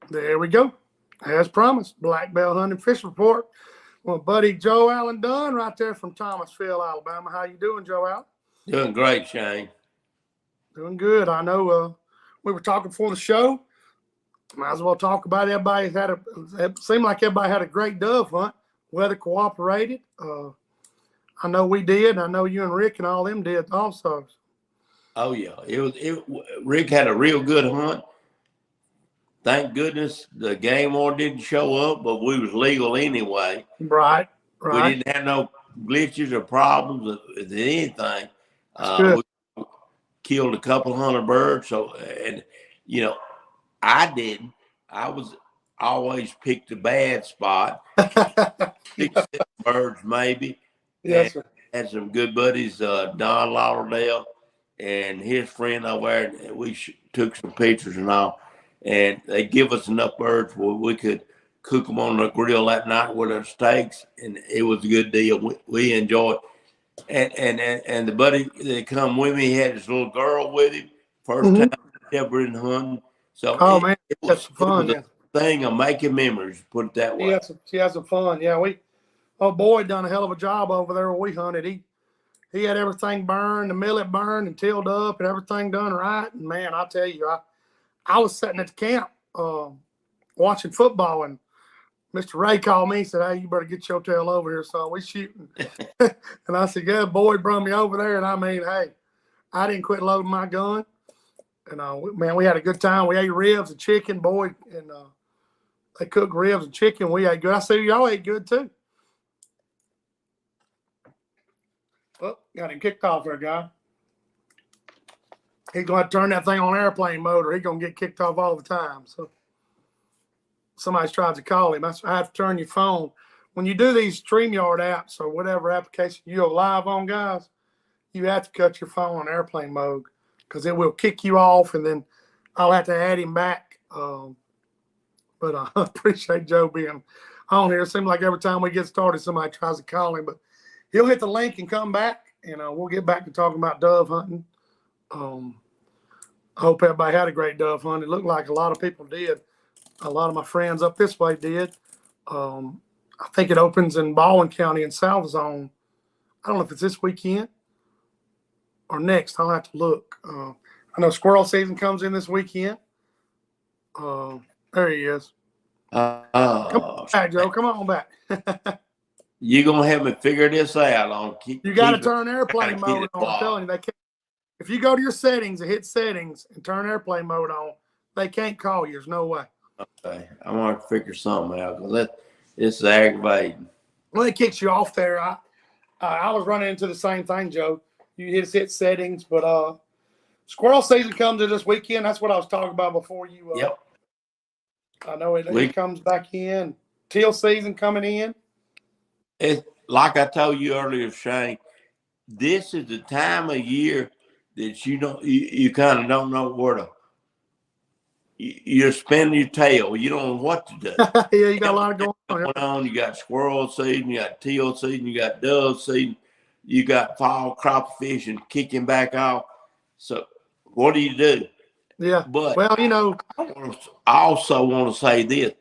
There we go. As promised, Black Bell Hunting Fish Report. Well, buddy Joe Allen Dunn right there from Thomasville, Alabama. How you doing, Joe Allen? Doing great, Shane. Doing good. I know we were talking before the show. Might as well talk about it. It seemed like everybody had a great dove hunt. Weather cooperated. I know we did. I know you and Rick and all them did also. Oh yeah, Rick had a real good hunt. Thank goodness the game warden didn't show up, but we was legal anyway. Right. We didn't have no glitches or problems with anything. Good. We killed a couple hundred birds. So, and you know, I didn't. I was always picked a bad spot. 6, 7 birds maybe. Yes, sir. Had some good buddies, Don Lauderdale and his friend over there. And we took some pictures and all. And they give us enough birds where we could cook them on the grill that night with our steaks, and it was a good deal. We enjoyed it. And the buddy that come with me had his little girl with him. First time ever in hunting. So that's fun. It was a thing of making memories, put it that way. She had some fun. Yeah, Boyd done a hell of a job over there where we hunted. He had everything burned, the millet burned and tilled up and everything done right. And man, I'll tell you, I was sitting at the camp watching football, and Mr. Ray called me and said, "Hey, you better get your tail over here, son. We shooting." And I said, "Yeah, Boyd brought me over there." And I mean, hey, I didn't quit loading my gun. And man, we had a good time. We ate ribs and chicken, Boyd, and they cooked ribs and chicken. We ate good. I said, y'all ate good too. Oh, got him kicked off there, guy. He's going to turn that thing on airplane mode, or he's going to get kicked off all the time. So somebody's tried to call him. I have to turn your phone. When you do these StreamYard apps or whatever application you go live on, guys, you have to cut your phone on airplane mode because it will kick you off, and then I'll have to add him back. But I appreciate Joe being on here. It seems like every time we get started, somebody tries to call him. But he'll hit the link and come back, and we'll get back to talking about dove hunting. I hope everybody had a great dove hunt. It looked like a lot of people did. A lot of my friends up this way did. I think it opens in Baldwin County in South Zone. I don't know if it's this weekend or next. I'll have to look. I know squirrel season comes in this weekend. There he is. Come on back, Joe. Come on back. You're going to help me figure this out. You got to turn airplane mode on. I'm telling you, they can't. If you go to your settings and hit settings and turn airplane mode on, they can't call you. There's no way. Okay. I'm going to figure something out because it's aggravating. Well, it kicks you off there. I was running into the same thing, Joe. You hit settings, but squirrel season comes in this weekend. That's what I was talking about before you. Yep. I know it comes back in. Teal season coming in. It's like I told you earlier, Shane, this is the time of year that you kind of don't know where to. You're spinning your tail. You don't know what to do. Yeah, you got a lot going on. You got squirrel season, you got teal season, you got dove season, you got fall crop fishing kicking back off. So what do you do? Yeah. But I also want to say this.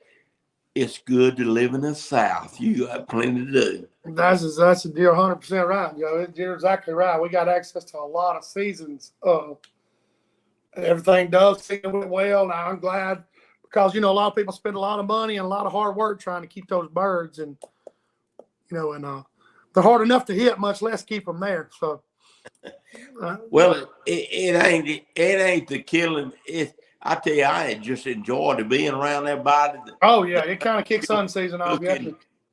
It's good to live in the South. You got plenty to do. That's a deal, 100% right, Joe. You're exactly right. We got access to a lot of seasons. Everything does seem well. Now I'm glad because a lot of people spend a lot of money and a lot of hard work trying to keep those birds, and they're hard enough to hit, much less keep them there. So, well, it ain't the killing. I tell you, I just enjoyed being around everybody. Oh yeah, it kind of kicks sun season off,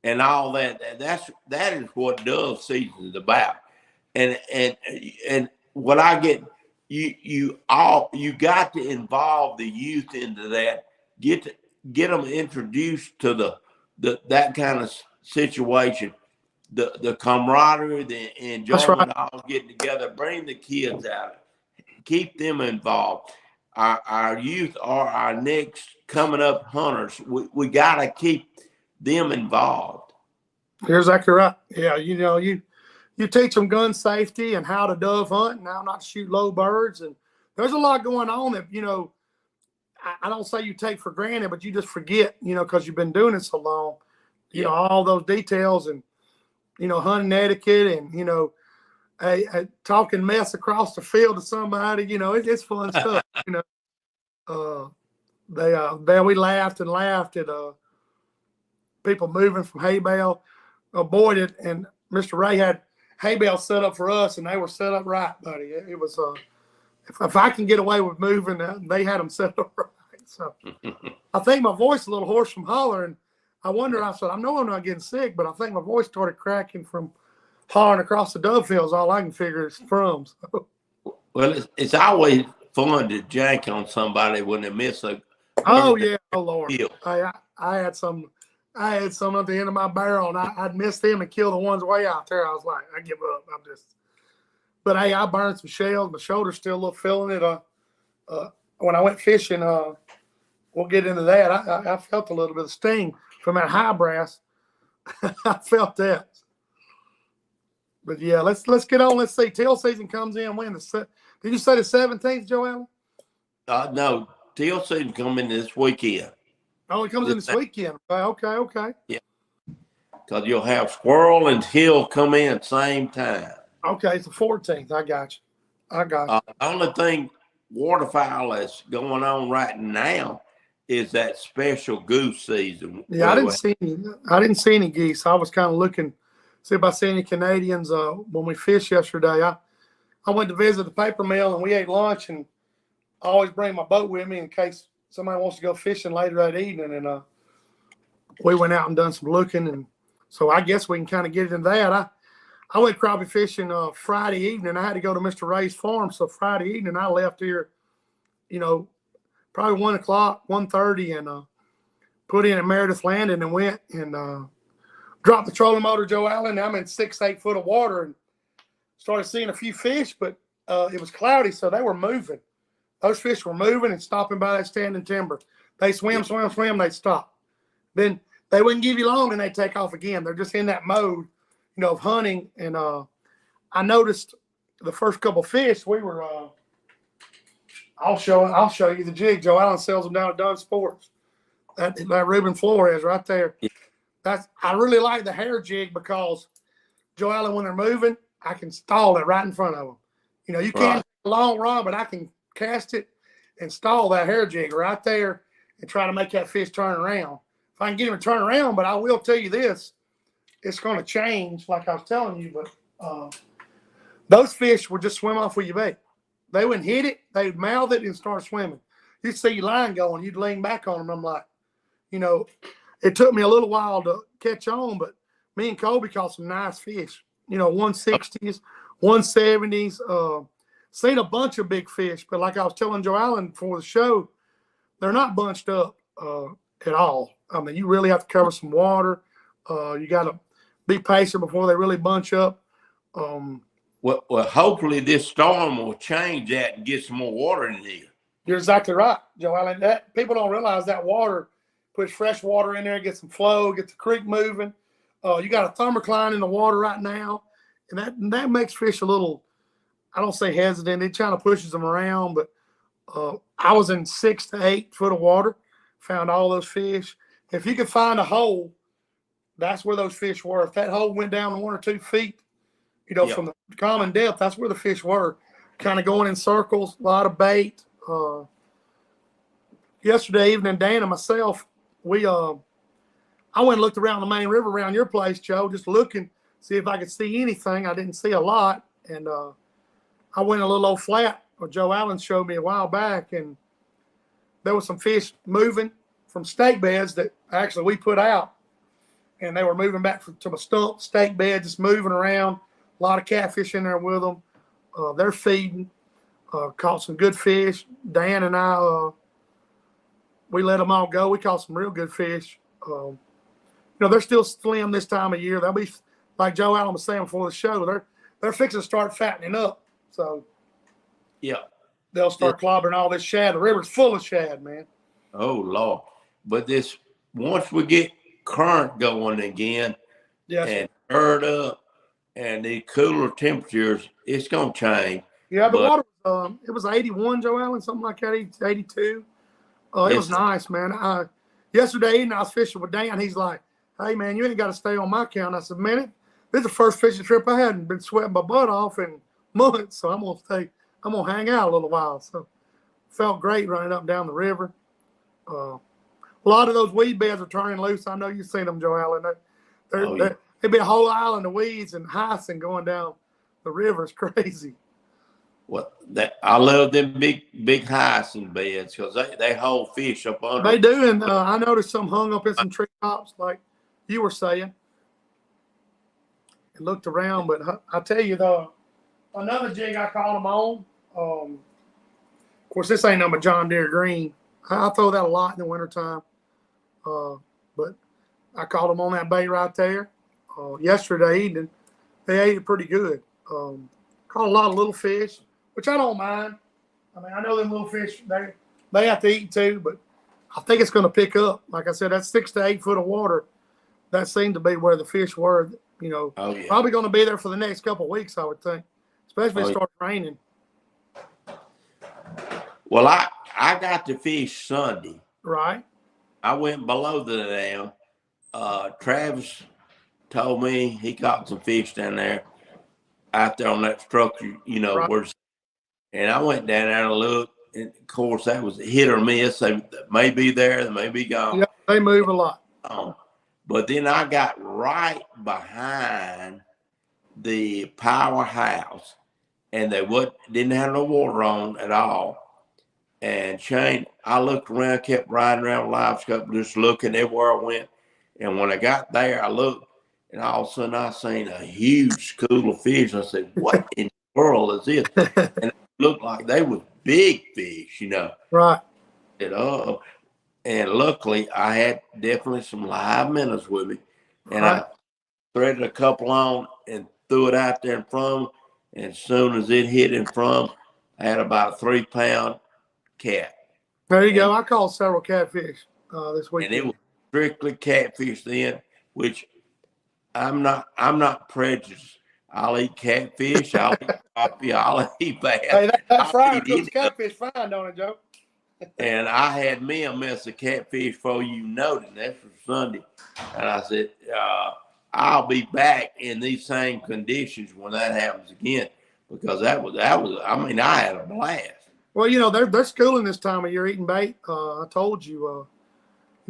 and all that. That is what dove season is about. And what I get, you got to involve the youth into that. Get them introduced to that kind of situation. The camaraderie, the enjoyment, all getting together. Bring the kids out. Keep them involved. Our youth are our next coming up hunters. We got to keep them involved. You're exactly right. Yeah, you teach them gun safety and how to dove hunt and how not to shoot low birds. And there's a lot going on that, I don't say you take for granted, but you just forget, because you've been doing it so long, Yeah. all those details and, hunting etiquette and, talking mess across the field to somebody, it's fun stuff, we laughed and laughed at, people moving from hay bale. Boyd and Mr. Ray had hay bales set up for us, and they were set up right, buddy. It was, if I can get away with moving, they had them set up right. So I think my voice is a little hoarse from hollering. I wonder, I said, I know I'm not getting sick, but I think my voice started cracking from hollering across the dove fields. All I can figure is from. So. Well, it's always fun to jank on somebody when they miss a. Oh yeah, oh Lord! Field. I had some at the end of my barrel, and I'd miss them and kill the ones way out there. I was like, I give up. But hey, I burned some shells. My shoulder's still a little feeling it. When I went fishing, we'll get into that. I felt a little bit of sting from that high brass. I felt that. But yeah, let's get on. Let's see. Teal season comes in when? Did you say the 17th, Joe Allen? No, teal season coming this weekend. Oh, it comes in this weekend. Okay. Yeah. Because you'll have squirrel and teal come in at the same time. Okay, it's the 14th. I got you. The only thing waterfowl that's going on right now is that special goose season. Yeah, I didn't see any geese. I was kind of looking, see if I see any Canadians. When we fished yesterday, I went to visit the paper mill and we ate lunch, and I always bring my boat with me in case somebody wants to go fishing later that evening. And we went out and done some looking, and so I guess we can kind of get into that. I went crappie fishing Friday evening. I had to go to Mr. Ray's farm, so Friday evening I left here, probably 1 o'clock, 1:30, and put in at Meredith Landing and went and dropped the trolling motor, Joe Allen. I'm in 6-8 foot of water and started seeing a few fish, but it was cloudy, so they were moving. Those fish were moving and stopping by that standing timber. They swim, they'd stop. Then they wouldn't give you long and they'd take off again. They're just in that mode, of hunting. And I noticed the first couple fish we were I'll show you the jig. Joe Allen sells them down at Dunn Sports. That Ruben Flores right there. Yeah. I really like the hair jig because Joe Allen, when they're moving, I can stall it right in front of them. You can't take a long rod, but I can cast it and stall that hair jig right there and try to make that fish turn around. If I can get him to turn around, but I will tell you this, it's going to change, like I was telling you, but those fish would just swim off with your bait. They wouldn't hit it, they'd mouth it and start swimming. You'd see your line going, you'd lean back on them. I'm like, it took me a little while to catch on, but me and Colby caught some nice fish, 160s, 170s, seen a bunch of big fish, but like I was telling Joe Allen before the show, they're not bunched up at all. I mean, you really have to cover some water. You got to be patient before they really bunch up. Well, hopefully this storm will change that and get some more water in here. You're exactly right, Joe Allen. That people don't realize that water puts fresh water in there, get some flow, get the creek moving. You got a thermocline in the water right now, and that makes fish a little, I don't say hesitant. It kind of pushes them around, but I was in 6 to 8 foot of water, found all those fish. If you could find a hole, that's where those fish were. If that hole went down 1 or 2 feet, from the common depth, that's where the fish were, kind of going in circles, a lot of bait. Yesterday evening, Dan and myself, I went and looked around the main river around your place, Joe, just looking, see if I could see anything. I didn't see a lot, and I went a little old flat, or Joe Allen showed me a while back, and there was some fish moving from stake beds that actually we put out, and they were moving back to a stump stake bed, just moving around. A lot of catfish in there with them. They're feeding. Caught some good fish. Dan and I, we let them all go. We caught some real good fish. They're still slim this time of year. They'll be, like Joe Allen was saying before the show, they're fixing to start fattening up. So yeah, they'll start clobbering all this shad. The river's full of shad, man. Oh Lord! But once we get current going again, and stirred up, and the cooler temperatures, it's gonna change. Yeah, the water, it was 81, Joe Allen, something like that, 82. It was Yes. nice, man. Yesterday evening I was fishing with Dan. He's like, "Hey, man, you ain't got to stay on my account." I said, "Man, this is the first fishing trip I hadn't been sweating my butt off in months, so I'm gonna stay. I'm gonna hang out a little while." So felt great running up and down the river. A lot of those weed beds are turning loose. I know you've seen them, Joe Allen. Oh, yeah. There'd be a whole island of weeds and hyacinth going down the river. It's crazy. Well, I love them big hyacinth beds because they hold fish up under They them. do, and I noticed some hung up in some tree tops, like you were saying. And looked around, but I tell you, another jig I caught them on. Of course, this ain't no John Deere Green. I throw that a lot in the wintertime. But I caught them on that bait right there yesterday evening. They ate it pretty good. Caught a lot of little fish, which I don't mind. I mean, I know them little fish, they have to eat too, but I think it's going to pick up. Like I said, that's 6 to 8 foot of water. That seemed to be where the fish were, Oh, yeah. probably going to be there for the next couple of weeks, I would think, especially if it starts raining. Well, I got to fish Sunday. Right. I went below the dam. Travis told me he caught some fish down there out there on that structure, Right. and I went down there and looked. And of course, that was hit or miss. They may be there, they may be gone. Yeah, they move a lot. But then I got right behind the powerhouse, and they didn't have no water on at all. And Shane, I looked around, kept riding around with live scope, just looking everywhere I went. And when I got there, I looked, and all of a sudden I seen a huge school of fish. I said, "What in the world is this?" And it looked like they were big fish, Right. And luckily, I had definitely some live minnows with me, and Right. I threaded a couple on and threw it out there in front. And as soon as it hit in front, I had about a 3-pound cat. There you go. I caught several catfish this week. And it was strictly catfish then, which I'm not prejudiced. I'll eat catfish. I'll eat crappie. I'll eat bass. Hey, that fryer eat cooks catfish fine, don't it, Joe? And I had me a mess of catfish for noted. That's for Sunday. And I said, I'll be back in these same conditions when that happens again, because that was, I mean, I had a blast. Well, they're schooling this time of year eating bait. I told you,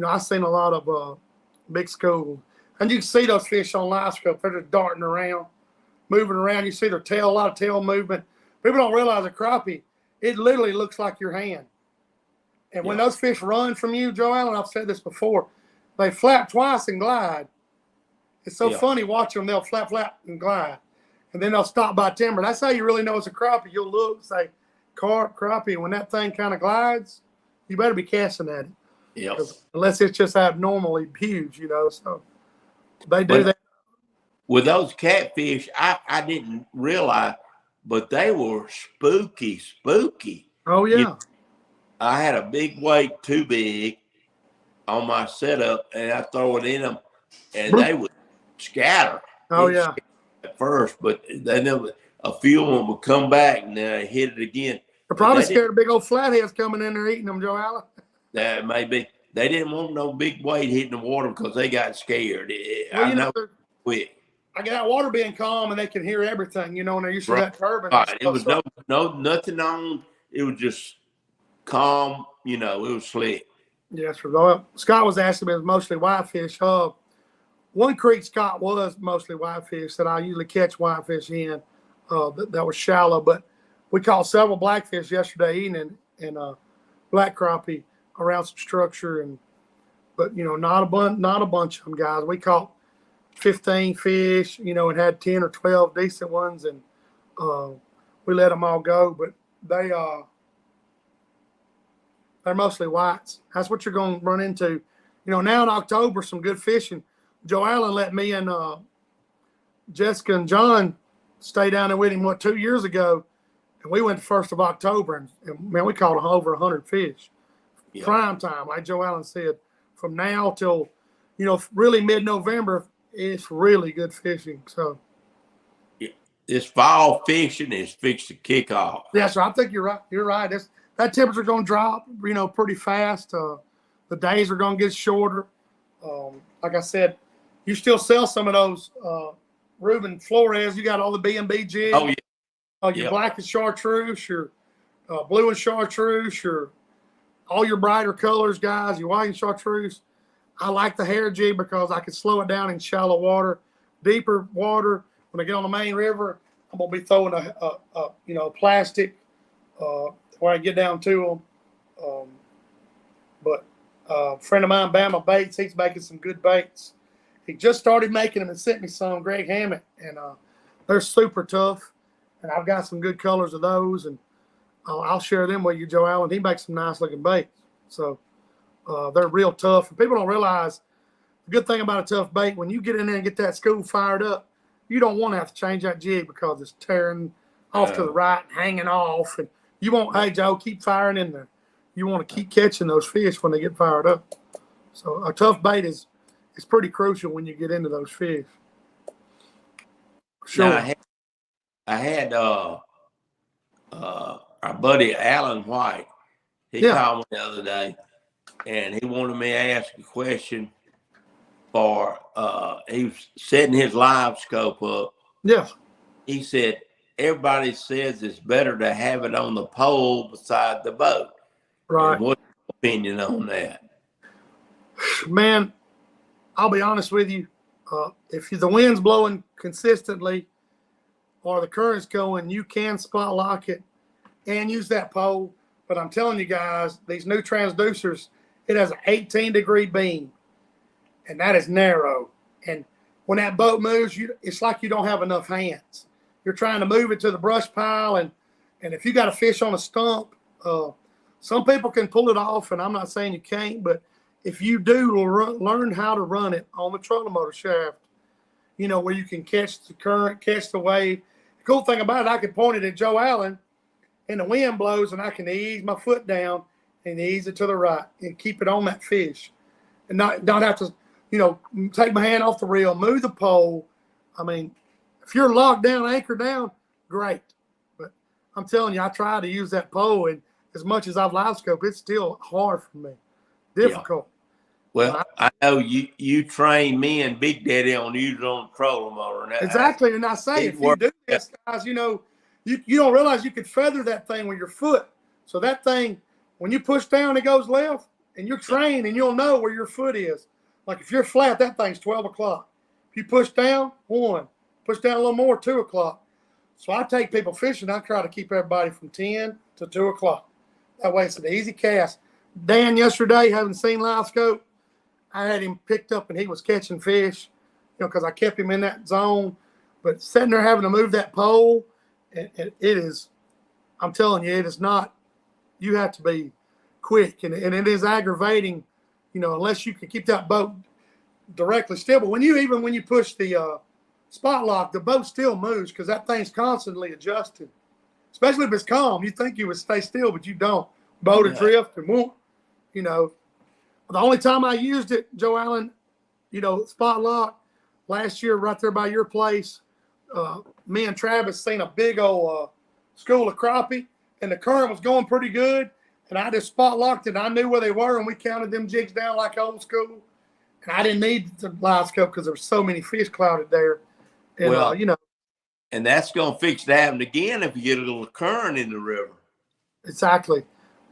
I've seen a lot of big school. And you can see those fish on live scope. They're just darting around, moving around. You see their tail, a lot of tail movement. People don't realize a crappie, it literally looks like your hand. And when those fish run from you, Joe Allen, I've said this before, they flap twice and glide. It's so funny watching them. They'll flap, and glide. And then they'll stop by timber. That's how you really know it's a crappie. You'll look and say, carp, crappie. When that thing kind of glides, you better be casting at it. Yeah. Unless it's just abnormally huge, So they do that. With those catfish, I didn't realize, but they were spooky. Oh, yeah. I had a big weight too big on my setup, and I throw it in them, and they would scatter. Oh, yeah. At first, but then a few of them would come back, and then I hit it again. They're probably scared of big old flatheads coming in there eating them, Joe Allen. That may be. They didn't want no big weight hitting the water because they got scared. Well, I know quick. I got that water being calm, and they can hear everything, and they're used to that turbine. Right. It was nothing on. It was just calm. It was slick. Yes, sir. Well, Scott was asking me, it was mostly whitefish. One creek, Scott, was mostly whitefish that I usually catch whitefish in. That was shallow, but we caught several blackfish yesterday evening and black crappie around some structure, but not a bunch of them, guys. We caught 15 fish, and had 10 or 12 decent ones, and we let them all go. But they're mostly whites. That's what you're going to run into. Now in October, some good fishing. Joe Allen let me and Jessica and John stay down there with him, 2 years ago, and we went the 1st of October, and man, we caught over 100 fish. Yeah. Prime time, like Joe Allen said, from now till, really mid-November, it's really good fishing. So this fall fishing is fixed to kick off. Yeah, so I think you're right. You're right. that temperature going to drop, pretty fast. The days are going to get shorter. Like I said, you still sell some of those Reuben Flores. You got all the B&B jigs. Oh, yeah. Your black and chartreuse, your blue and chartreuse, all your brighter colors, guys, your white and chartreuse. I like the hair jig because I can slow it down in shallow water. Deeper water, when I get on the main river, I'm going to be throwing a plastic where I get down to them. But a friend of mine, Bama Baits, he's making some good baits. He just started making them and sent me some, Greg Hammett, and they're super tough. And I've got some good colors of those, and I'll share them with you, Joe Allen. He makes some nice looking baits. So they're real tough. And people don't realize the good thing about a tough bait, when you get in there and get that school fired up, you don't want to have to change that jig because it's tearing off to the right and hanging off. And you won't, hey, Joe, keep firing in there. You want to keep catching those fish when they get fired up. So a tough bait is pretty crucial when you get into those fish. Sure. Now, I had our buddy Alan White. He called me the other day, and he wanted me to ask a question for he was setting his live scope up. Yeah. He said, everybody says it's better to have it on the pole beside the boat. Right. And what's your opinion on that? Man, I'll be honest with you. If the wind's blowing consistently or the current's going, you can spot lock it and use that pole. But I'm telling you guys, these new transducers, it has an 18-degree beam, and that is narrow. And when that boat moves, it's like you don't have enough hands. You're trying to move it to the brush pile, and if you got a fish on a stump, some people can pull it off, and I'm not saying you can't, but if you do learn how to run it on the trolling motor shaft, where you can catch the current, catch the wave. The cool thing about it, I can point it at Joe Allen, and the wind blows, and I can ease my foot down and ease it to the right and keep it on that fish, and not have to, take my hand off the reel, move the pole. I mean, if you're locked down, anchored down, great. But I'm telling you, I try to use that pole, and as much as I've live scoped, it's still hard for me, difficult. Yeah. Well, I know you train me and Big Daddy on using on the trolling motor. Exactly, and I say if you do this, guys, you don't realize you could feather that thing with your foot. So that thing, when you push down, it goes left, and you're trained, and you'll know where your foot is. Like if you're flat, that thing's 12 o'clock. If you push down, 1. Push down a little more, 2 o'clock. So I take people fishing. I try to keep everybody from 10 to 2 o'clock. That way it's an easy cast. Dan yesterday, haven't seen live scope. I had him picked up and he was catching fish, because I kept him in that zone. But sitting there having to move that pole, it is, I'm telling you, it is not, you have to be quick. And it is aggravating, unless you can keep that boat directly still. But when you push the spot lock, the boat still moves because that thing's constantly adjusting. Especially if it's calm. You think you would stay still, but you don't. Boat adrift and won't, The only time I used it, Joe Allen, spot lock, last year right there by your place, me and Travis seen a big old school of crappie, and the current was going pretty good, and I just spot locked it, and I knew where they were, and we counted them jigs down like old school, and I didn't need the live scope because there were so many fish clouded there. And, and that's going to fix that happen again if you get a little current in the river. Exactly.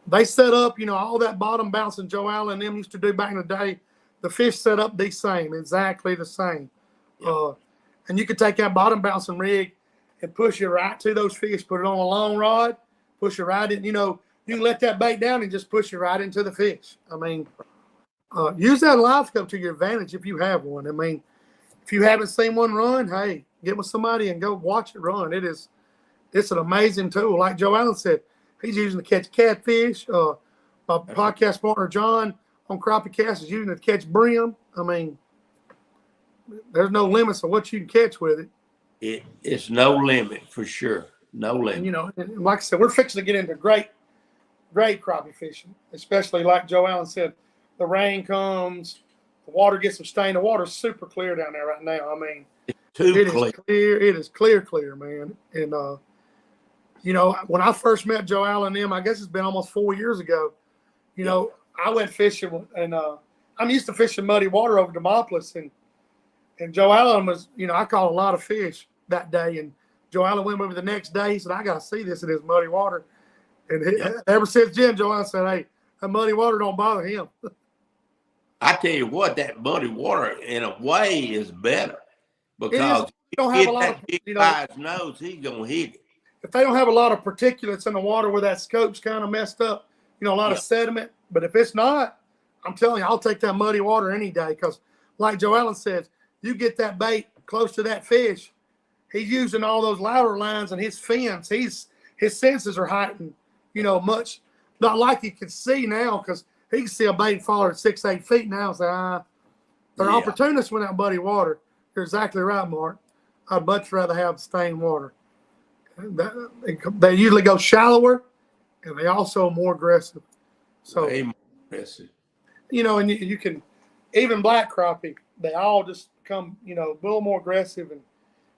They set up, all that bottom bouncing Joe Allen and them used to do back in the day. The fish set up the same, exactly the same. Yeah. And you could take that bottom bouncing rig and push it right to those fish, put it on a long rod, push it right in. You can let that bait down and just push it right into the fish. I mean, use that live scope to your advantage if you have one. I mean, if you haven't seen one run, hey, get with somebody and go watch it run. It's an amazing tool. Like Joe Allen said, he's using to catch catfish. My podcast partner, John, on Crappie Cast is using it to catch brim. I mean, there's no limits of what you can catch with it. It's no limit for sure. No limit. And like I said, we're fixing to get into great crappie fishing, especially like Joe Allen said, the rain comes, the water gets some stain. The water's super clear down there right now. I mean, it's clear. It is clear, man. And You know, when I first met Joe Allen and them, I guess it's been almost 4 years ago. You know, I went fishing, and I'm used to fishing muddy water over Demopolis, and Joe Allen was, you know, I caught a lot of fish that day, and Joe Allen went with me the next day. He said, "I got to see this in this muddy water." And ever since then, Joe Allen said, "Hey, that muddy water don't bother him." I tell you what, that muddy water in a way is better It is. because You don't you have a get lot of, that big you know, by his nose, he's gonna hit it. if they don't have a lot of particulates in the water where that scope's kind of messed up, you know, a lot of sediment. But if it's not, I'm telling you, I'll take that muddy water any day because, like Joe Allen says, you get that bait close to that fish, he's using all those louder lines and his fins. His senses are heightened, you know, much not like he can see now because he can see a bait fall at 6-8 feet now. So they're opportunists with that muddy water. You're exactly right, Mark. I'd much rather have stained water. They usually go shallower, and they also are more aggressive. So, way more aggressive. You know, and you can, even black crappie, they all just become, you know, a little more aggressive, and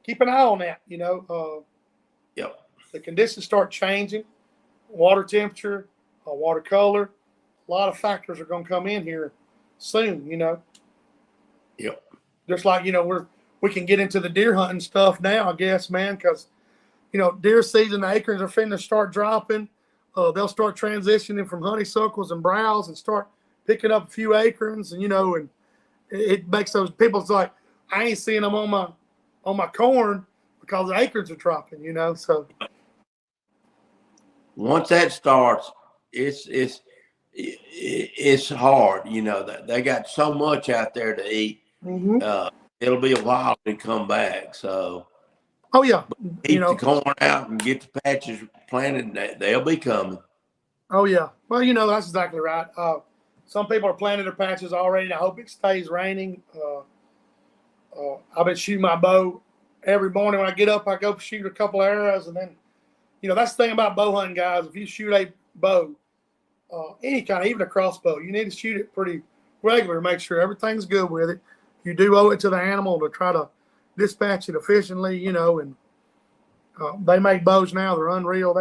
keep an eye on that. You know, the conditions start changing, water temperature, water color, a lot of factors are going to come in here soon. You know, just like, you know, we can get into the deer hunting stuff now, I guess, man, because, you know, deer season, the acorns are finna start dropping. They'll start transitioning from honeysuckles and browse and start picking up a few acorns, and, you know, and it makes those people's like, I ain't seeing them on my corn because the acorns are dropping, you know. So once that starts, it's hard. You know, they got so much out there to eat. It'll be a while to come back. So, keep the corn out and get the patches planted. They'll be coming. Oh yeah. Well, you know, that's exactly right. Some people are planting their patches already. I hope it stays raining. I've been shooting my bow every morning when I get up. I go shoot a couple arrows, and then, you know, that's the thing about bow hunting, guys. If you shoot a bow, any kind, even a crossbow, you need to shoot it pretty regular. Make sure everything's good with it. You do owe it to the animal to try to dispatch it efficiently, you know. And they make bows now; they're unreal.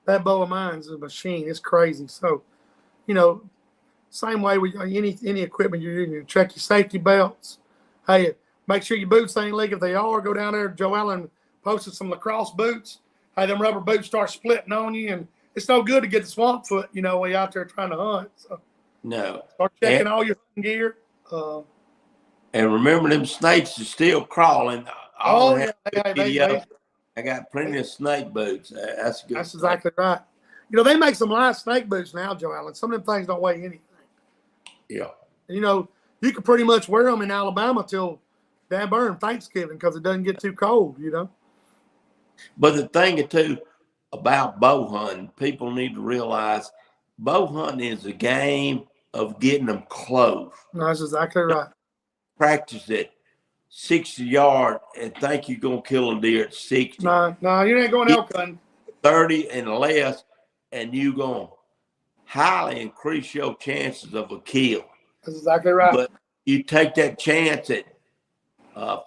That bow of mine's a machine. It's crazy. So, you know, same way with any equipment you're using. You check your safety belts. Hey, make sure your boots ain't leaking. If they are, go down there. Joe Allen posted some lacrosse boots. Hey, them rubber boots start splitting on you, and it's no good to get the swamp foot, you know, when you're out there trying to hunt. So no, start checking all your hunting gear. And remember, them snakes are still crawling. I got plenty of snake boots. That's good. That's exactly right. You know, they make some light snake boots now, Joe Allen. Some of them things don't weigh anything. Yeah. And, you know, you can pretty much wear them in Alabama till damn Thanksgiving because it doesn't get too cold, you know. But the thing, too, about bow hunting, people need to realize bow hunting is a game of getting them close. No, that's exactly right. Practice it 60 yards and think you're going to kill a deer at 60. No, you ain't going elk hunting. 30 and less, and you're going to highly increase your chances of a kill. That's exactly right. But you take that chance at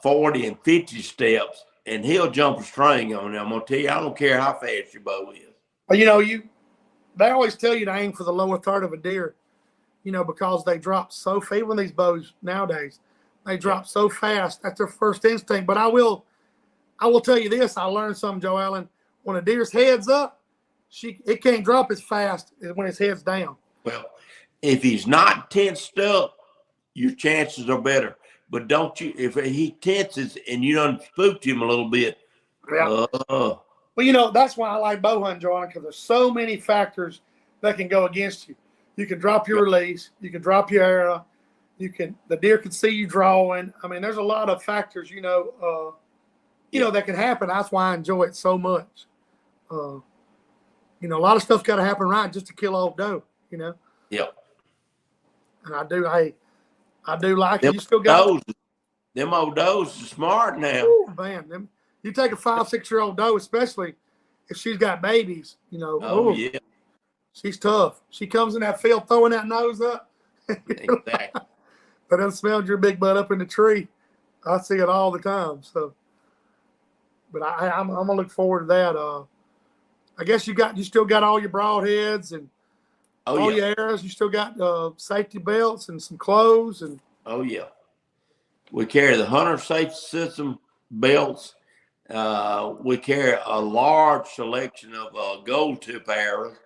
40 and 50 steps, and he'll jump a string on you. I'm going to tell you, I don't care how fast your bow is. Well, you know, they always tell you to aim for the lower third of a deer, you know, because they drop so fast. Even these bows nowadays, they drop so fast. That's their first instinct. But I will tell you this. I learned something, Joe Allen. When a deer's head's up, it can't drop as fast as when his head's down. Well, if he's not tensed up, your chances are better. But if he tenses and you done spooked him a little bit. Yeah. Well, you know, that's why I like bow hunting, Joe Allen, because there's so many factors that can go against you. You can drop your release. You can drop your arrow. The deer can see you drawing. I mean, there's a lot of factors, you know, that can happen. That's why I enjoy it so much. You know, a lot of stuff's got to happen right just to kill old doe, you know? Yeah. And I do like it. You still got them old does are smart now. Ooh, man, you take a 5-6-year-old doe, especially if she's got babies, you know. Oh, yeah. She's tough. She comes in that field throwing that nose up. Exactly. But then smelled your big butt up in the tree. I see it all the time. So, but I'm gonna look forward to that. I guess you still got all your broadheads and Oh all yeah. your arrows. You still got safety belts and some clothes and. Oh yeah. We carry the hunter safety system belts. We carry a large selection of gold tip arrows,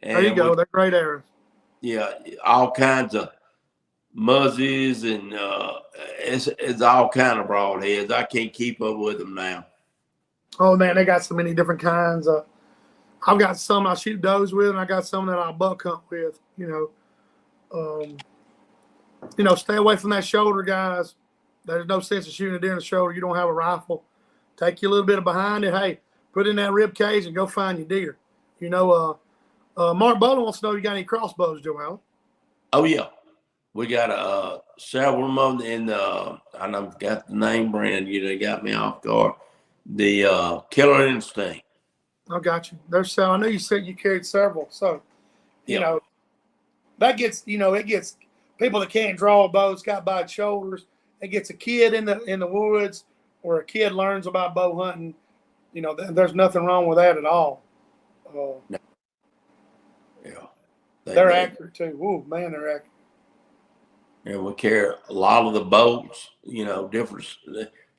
There you and go. They're great arrows. yeah, all kinds of muzzies and it's all kind of broadheads. I can't keep up with them now. Oh man, they got so many different kinds. I've got some I shoot does with, and I got some that I buck hunt with. Stay away from that shoulder, guys. There's no sense of shooting a deer in the shoulder. You don't have a rifle. Take you a little bit of behind it. Hey, put in that rib cage and go find your deer. Mark Bowling wants to know you got any crossbows, Joel. Oh yeah, we got several of them in I know got the name brand. They got me off guard. The Killer Instinct. I got you. I know you said you carried several, so Yeah. That gets it gets people that can't draw a bow. It's got by its shoulders. It gets a kid in the woods, or a kid learns about bow hunting. There's nothing wrong with that at all. No. Yeah. They're accurate too. Oh man, they're accurate. And we carry a lot of the bolts, different.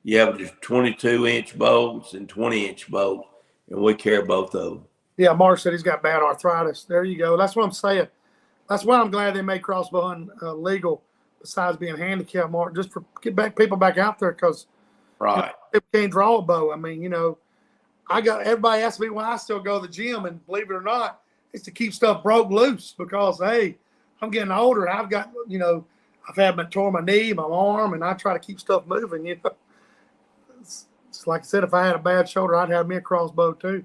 You have just 22-inch bolts and 20-inch bolts, and we carry both of them. Yeah, Mark said he's got bad arthritis. There you go. That's what I'm saying. That's why I'm glad they made crossbow hunting legal, besides being handicapped, Mark, just for get people back out there, because right, people can't draw a bow. I mean, everybody asks me why I still go to the gym, and believe it or not, it's to keep stuff broke loose, because hey, I'm getting older. I've got I've had torn my knee, my arm, and I try to keep stuff moving. It's like I said, if I had a bad shoulder, I'd have me a crossbow too.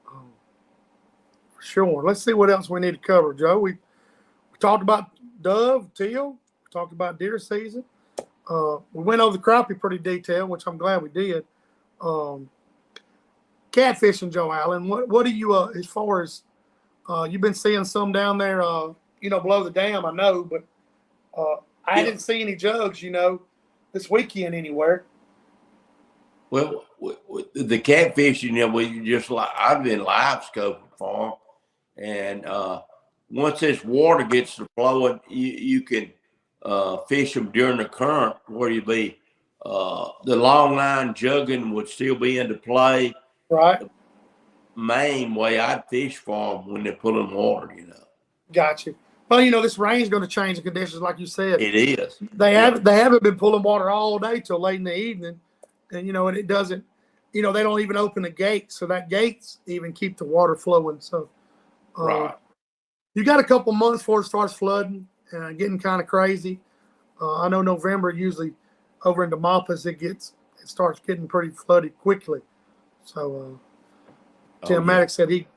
For sure. Let's see what else we need to cover, Joe. We talked about dove, teal. We talked about deer season. We went over the crappie pretty detailed, which I'm glad we did. Catfishing, Joe Allen. What do you as far as you've been seeing some down there? Below the dam, I know, but I didn't see any jugs. This weekend anywhere. Well, the catfishing, I've been live scoping for them, and once this water gets to flowing, you can fish them during the current, where you be the long line jugging would still be into play. Right. The main way I'd fish for them when they put in water, Got you. Well, this rain's going to change the conditions, like you said. It is. They haven't been pulling water all day till late in the evening, and and it doesn't. They don't even open the gates, so that gates even keep the water flowing. So, Right. You got a couple months before it starts flooding and getting kind of crazy. I know November usually over in Demopolis it starts getting pretty flooded quickly. So Tim Maddox said he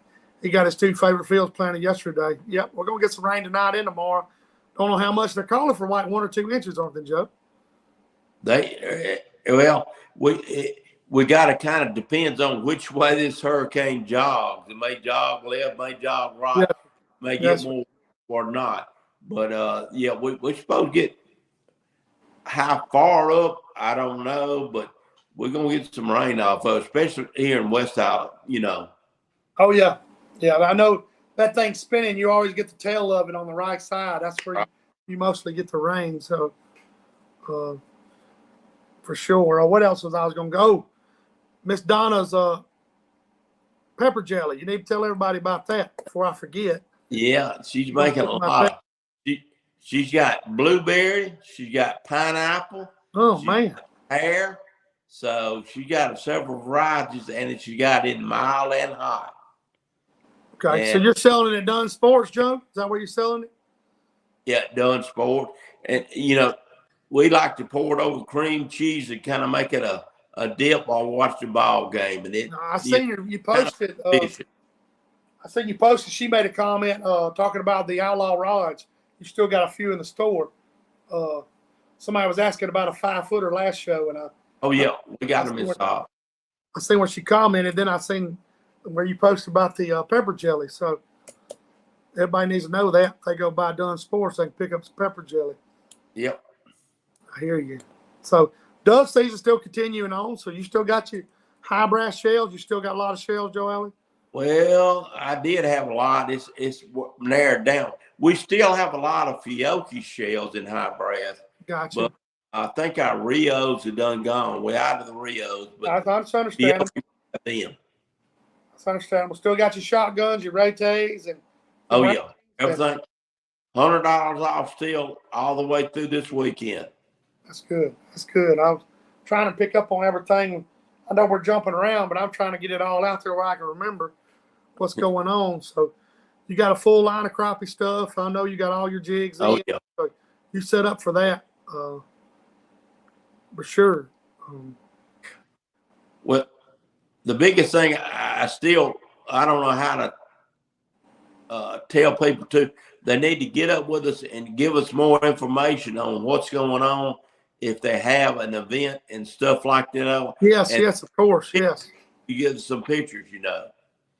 got his 2 favorite fields planted yesterday. Yep, we're gonna get some rain tonight and tomorrow. Don't know how much they're calling for, like 1 or 2 inches, aren't they, Joe? We got to kind of depends on which way this hurricane jogs. It may jog left, may jog right, may get more or not. But we're supposed to get how far up, I don't know, but we're gonna get some rain off of, especially here in West Island. Oh yeah, I know that thing's spinning. You always get the tail of it on the right side. That's where you mostly get the rain. So, for sure. What else was I was gonna go? Miss Donna's pepper jelly. You need to tell everybody about that before I forget. Yeah, she's making a lot. She's got blueberry. She's got pineapple. Oh man, pear. So she got several varieties, and she got it in mild and hot. Okay, and so you're selling it at Dunn Sports, Joe? Is that where you're selling it? Yeah, Dunn Sports, and we like to pour it over cream cheese and kind of make it a dip while watching the ball game. And I seen you posted. I seen you posted. She made a comment talking about the outlaw rods. You still got a few in the store. Somebody was asking about a 5-footer last show, and we got them in stock. I seen where she commented. Then I seen where you posted about the pepper jelly. So everybody needs to know that if they go buy Dunn Sports, they can pick up some pepper jelly. Yep. I hear you. So dove season still continuing on. So you still got your high brass shells. You still got a lot of shells, Joe Allen? Well, I did have a lot. It's narrowed down. We still have a lot of Fiocchi shells in high brass, Gotcha. but I think our Rios are done gone. We're out of the Rios, but That's understandable. Fiocchi got them. That's understandable. Still got your shotguns, your rotates, and Oh your yeah, everything. $100 off still all the way through this weekend. That's good. That's good. I was trying to pick up on everything. I know we're jumping around, but I'm trying to get it all out there where I can remember what's going on. So you got a full line of crappie stuff. I know you got all your jigs Oh in. yeah. So you set up for that for sure. Well, the biggest thing I don't know how to tell people to. They need to get up with us and give us more information on what's going on if they have an event and stuff like that. Yes, And yes, of course, yes. you give us some pictures,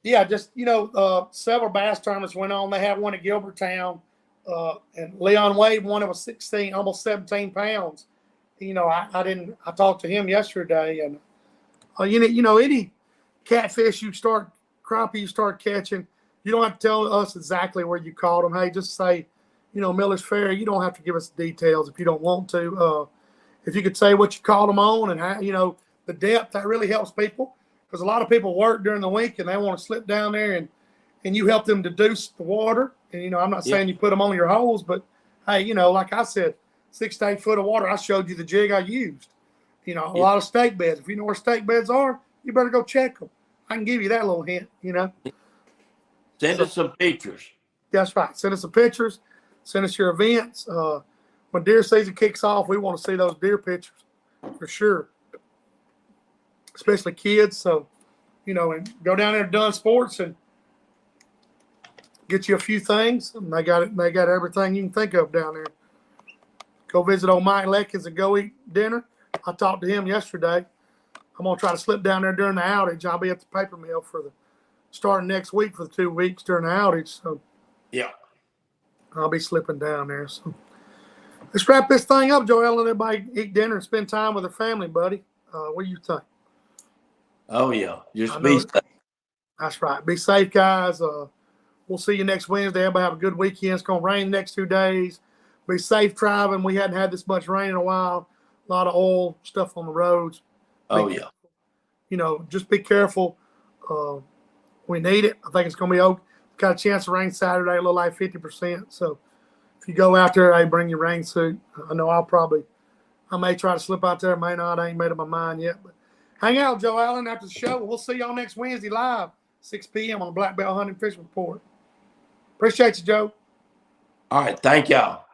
Yeah, just several bass tournaments went on. They had one at Gilbertown, and Leon Wade won. It was 16, almost 17 pounds. I talked to him yesterday, and any catfish crappie you start catching, you don't have to tell us exactly where you caught them. Hey, just say, Miller's Ferry. You don't have to give us the details if you don't want to. If you could say what you caught them on and how, the depth, that really helps people, because a lot of people work during the week and they want to slip down there and you help them deduce the water. And, I'm not saying you put them on your holes, but hey, like I said, 6 to 8 foot of water. I showed you the jig I used. A lot of stake beds. If you know where stake beds are, you better go check them. I can give you that little hint, Send us some pictures. That's right. Send us some pictures. Send us your events. When deer season kicks off, we want to see those deer pictures for sure, especially kids. So, and go down there to Dunn Sports and get you a few things. And they got it. They got everything you can think of down there. Go visit old Mike Leckins and go eat dinner. I talked to him yesterday. I'm gonna try to slip down there during the outage. I'll be at the paper mill starting next week for the 2 weeks during the outage. So yeah, I'll be slipping down there. So let's wrap this thing up, Joel, and everybody eat dinner and spend time with their family, buddy. What do you think? Oh yeah, just be safe. That's right. Be safe, guys. We'll see you next Wednesday. Everybody have a good weekend. It's gonna rain the next 2 days. Be safe driving. We hadn't had this much rain in a while. A lot of oil stuff on the roads. Oh yeah. Just be careful. We need it. I think it's going to be okay. Got a chance of rain Saturday, a little like 50%. So if you go out there, hey, bring your rain suit. I know I may try to slip out there, may not. I ain't made up my mind yet. But hang out, Joe Allen, after the show. We'll see y'all next Wednesday live, 6 p.m. on the Black Belt Hunting Fishing Report. Appreciate you, Joe. All right. Thank y'all.